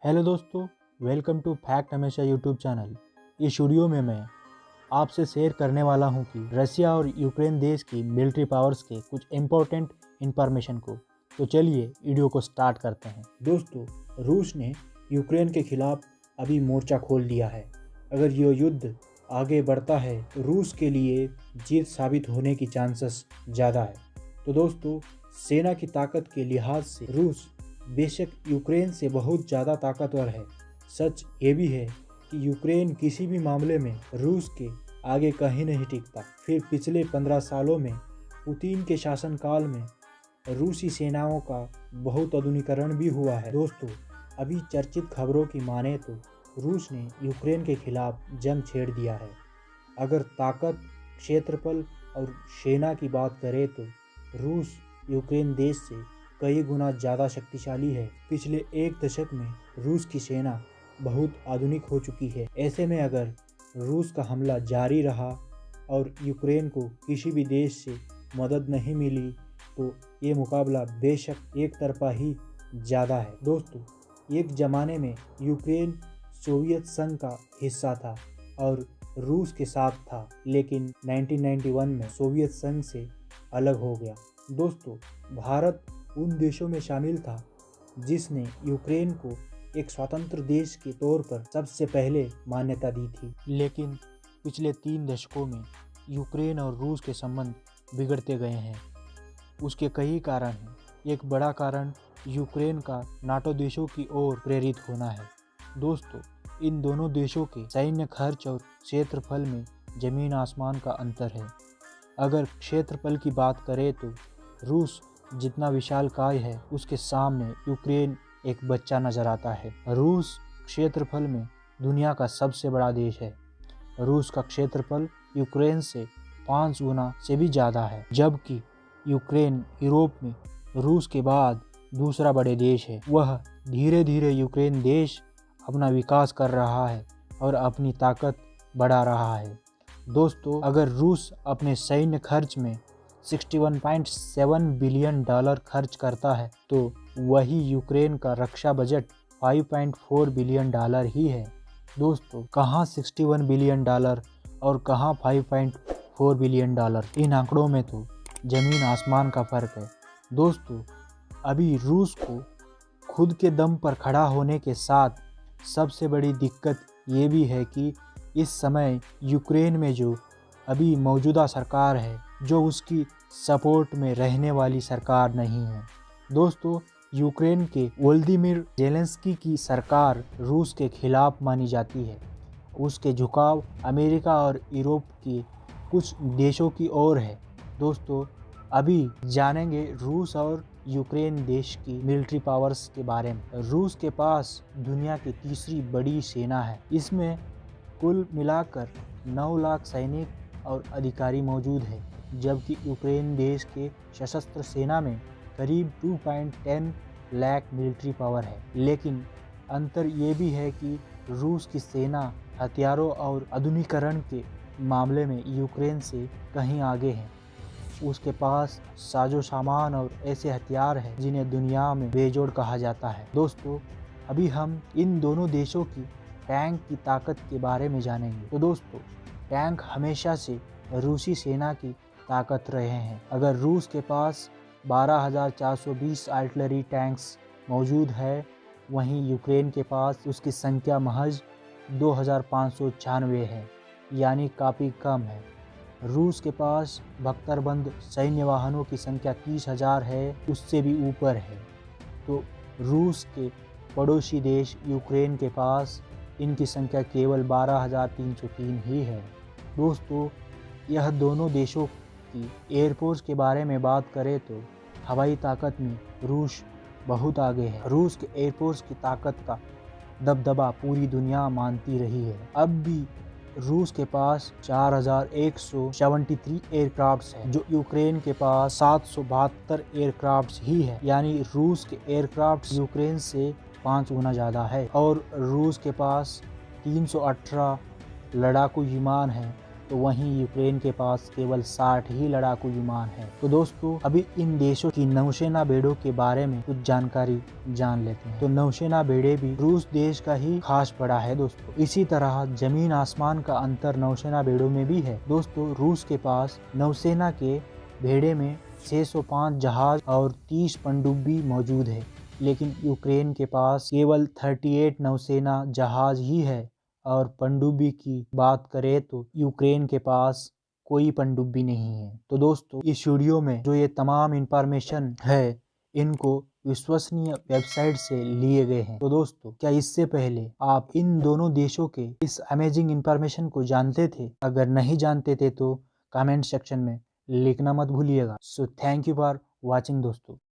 Hello दोस्तों, welcome to fact हमेशा YouTube channel. इस वीडियो में मैं आपसे शेयर करने वाला हूं कि रशिया और यूक्रेन देश की मिलिट्री पावर्स के कुछ इम्पोर्टेंट इंफॉर्मेशन को। तो चलिए वीडियो को स्टार्ट करते हैं। दोस्तों, रूस ने यूक्रेन के खिलाफ अभी मोर्चा खोल दिया है। अगर ये युद्ध आगे बढ़ता है तो रूस के लिए जीत साबित होने की चांसेस ज़्यादा है। तो दोस्तों, सेना की ताकत के लिहाज से रूस बेशक यूक्रेन से बहुत ज़्यादा ताकतवर है। सच ये भी है कि यूक्रेन किसी भी मामले में रूस के आगे कहीं नहीं टिकता। फिर पिछले 15 सालों में पुतिन के शासनकाल में रूसी सेनाओं का बहुत आधुनिकीकरण भी हुआ है। दोस्तों, अभी चर्चित खबरों की माने तो रूस ने यूक्रेन के खिलाफ जंग छेड़ दिया है। अगर ताकत, क्षेत्रफल और सेना की बात करें तो रूस यूक्रेन देश से कई गुना ज़्यादा शक्तिशाली है। पिछले एक दशक में रूस की सेना बहुत आधुनिक हो चुकी है। ऐसे में अगर रूस का हमला जारी रहा और यूक्रेन को किसी भी देश से मदद नहीं मिली तो ये मुकाबला बेशक एक तरफा ही ज़्यादा है। दोस्तों, एक ज़माने में यूक्रेन सोवियत संघ का हिस्सा था और रूस के साथ था, लेकिन 1991 में सोवियत संघ से अलग हो गया। दोस्तों, भारत उन देशों में शामिल था जिसने यूक्रेन को एक स्वतंत्र देश के तौर पर सबसे पहले मान्यता दी थी। लेकिन पिछले 3 दशकों में यूक्रेन और रूस के संबंध बिगड़ते गए हैं। उसके कई कारण हैं। एक बड़ा कारण यूक्रेन का नाटो देशों की ओर प्रेरित होना है। दोस्तों, इन दोनों देशों के सैन्य खर्च और क्षेत्रफल में जमीन आसमान का अंतर है। अगर क्षेत्रफल की बात करें तो रूस जितना विशालकाय है उसके सामने यूक्रेन एक बच्चा नजर आता है। रूस क्षेत्रफल में दुनिया का सबसे बड़ा देश है। रूस का क्षेत्रफल यूक्रेन से 5 गुना से भी ज़्यादा है, जबकि यूक्रेन यूरोप में रूस के बाद दूसरा बड़े देश है। वह धीरे धीरे यूक्रेन देश अपना विकास कर रहा है और अपनी ताकत बढ़ा रहा है। दोस्तों, अगर रूस अपने सैन्य खर्च में 61.7 बिलियन डॉलर खर्च करता है तो वही यूक्रेन का रक्षा बजट 5.4 बिलियन डॉलर ही है। दोस्तों, कहाँ 61 बिलियन डॉलर और कहाँ 5.4 बिलियन डॉलर, इन आंकड़ों में तो जमीन आसमान का फ़र्क है। दोस्तों, अभी रूस को खुद के दम पर खड़ा होने के साथ सबसे बड़ी दिक्कत ये भी है कि इस समय यूक्रेन में जो अभी मौजूदा सरकार है, जो उसकी सपोर्ट में रहने वाली सरकार नहीं है। दोस्तों, यूक्रेन के वोलोदिमीर ज़ेलेंस्की की सरकार रूस के खिलाफ मानी जाती है। उसके झुकाव अमेरिका और यूरोप के कुछ देशों की ओर है। दोस्तों, अभी जानेंगे रूस और यूक्रेन देश की मिलिट्री पावर्स के बारे में। रूस के पास दुनिया की तीसरी बड़ी सेना है। इसमें कुल मिलाकर 9 लाख सैनिक और अधिकारी मौजूद है, जबकि यूक्रेन देश के सशस्त्र सेना में करीब 2.10 लाख मिलिट्री पावर है। लेकिन अंतर ये भी है कि रूस की सेना हथियारों और आधुनिकीकरण के मामले में यूक्रेन से कहीं आगे है। उसके पास साजो सामान और ऐसे हथियार हैं जिन्हें दुनिया में बेजोड़ कहा जाता है। दोस्तों, अभी हम इन दोनों देशों की टैंक की ताकत के बारे में जानेंगे। तो दोस्तों, टैंक हमेशा से रूसी सेना की ताकत रहे हैं। अगर रूस के पास 12,420 आर्टिलरी टैंक्स मौजूद है, वहीं यूक्रेन के पास उसकी संख्या महज 2,596 है, यानी काफ़ी कम है। रूस के पास बख्तरबंद सैन्य वाहनों की संख्या 30,000 है, उससे भी ऊपर है। तो रूस के पड़ोसी देश यूक्रेन के पास इनकी संख्या केवल 12,303 ही है। दोस्तों, यह दोनों देशों की एयरफोर्स के बारे में बात करें तो हवाई ताकत में रूस बहुत आगे है। रूस के एयरफोर्स की ताकत का दबदबा पूरी दुनिया मानती रही है। अब भी रूस के पास 4,173 एयरक्राफ्ट्स हैं, जो यूक्रेन के पास 772 एयरक्राफ्ट्स ही है। यानी रूस के एयरक्राफ्ट्स यूक्रेन से 5 गुना ज़्यादा है। और रूस के पास 318 लड़ाकू विमान हैं, तो वहीं यूक्रेन के पास केवल 60 ही लड़ाकू विमान है। तो दोस्तों अभी इन देशों की नौसेना बेड़ों के बारे में कुछ जानकारी जान लेते हैं। तो नौसेना बेड़े भी रूस देश का ही खास बड़ा है दोस्तों। इसी तरह जमीन आसमान का अंतर नौसेना बेड़ों में भी है। दोस्तों रूस के पास नौसेना के बेड़े में 605 जहाज और 30 पनडुब्बी मौजूद है, लेकिन यूक्रेन के पास केवल 38 नौसेना जहाज ही है। और पनडुब्बी की बात करें तो यूक्रेन के पास कोई पनडुब्बी नहीं है। तो दोस्तों इस वीडियो में जो ये तमाम इंफॉर्मेशन है इनको विश्वसनीय वेबसाइट से लिए गए हैं। तो दोस्तों क्या इससे पहले आप इन दोनों देशों के इस अमेजिंग इंफॉर्मेशन को जानते थे? अगर नहीं जानते थे तो कमेंट सेक्शन में लिखना मत भूलिएगा। So thank you for watching दोस्तों।